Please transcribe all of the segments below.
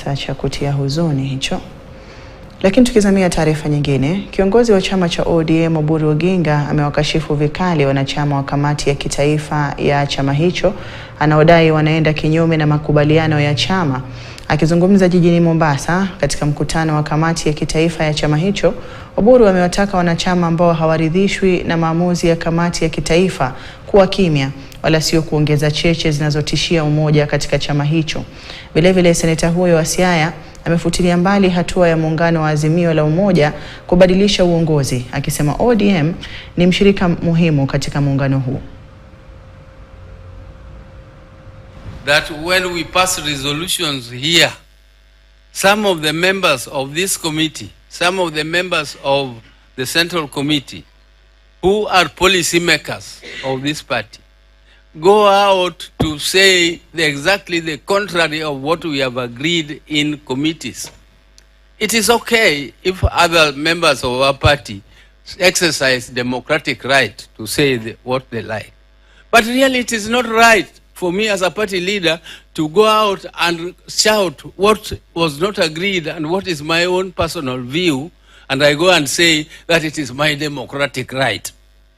kisa cha kutia huzuni hicho. Lakini tukizamia taarifa nyingine, kiongozi wa chama cha ODM Oburu Oginga amewakashifu vikali wanachama wa kamati ya kitaifa ya chama hicho anaodai wanaenda kinyume na makubaliano ya chama. Akizungumza jijini Mombasa katika mkutano wa kamati ya kitaifa ya chama hicho, Oburu amewataka wanachama ambao hawaridhishwi na maamuzi ya kamati ya kitaifa kuwa kimya wala sio kuongeza cheche zinazotishia umoja katika chama hicho. Vilevile seneta huyo wa Siaya amefutilia mbali hatua ya muungano wa Azimio la Umoja kubadilisha uongozi, akisema ODM ni mshirika muhimu katika muungano huu. That when we pass resolutions here, some of the members of this committee, some of the members of the Central Committee, who are policy makers of this party, go out to say exactly the contrary of what we have agreed in committees. It is okay if other members of our party exercise democratic right to say what they like. But really it is not right for me as a party leader to go out and shout what was not agreed and what is my own personal view, and I go and say that it is my democratic right.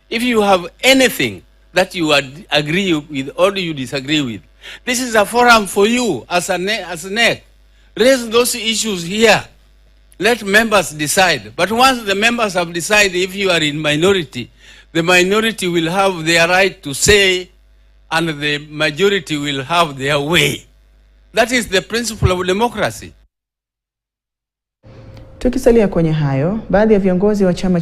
If you have anything that you agree with or you disagree with, this is a forum for you as a NEC. Raise those issues here. Let members decide. But once the members have decided, if you are in minority, the minority will have their right to say and the majority will have their way. That is the principle of democracy. Tukisalia kwenye hayo, baadhi ya viongozi wa chama cha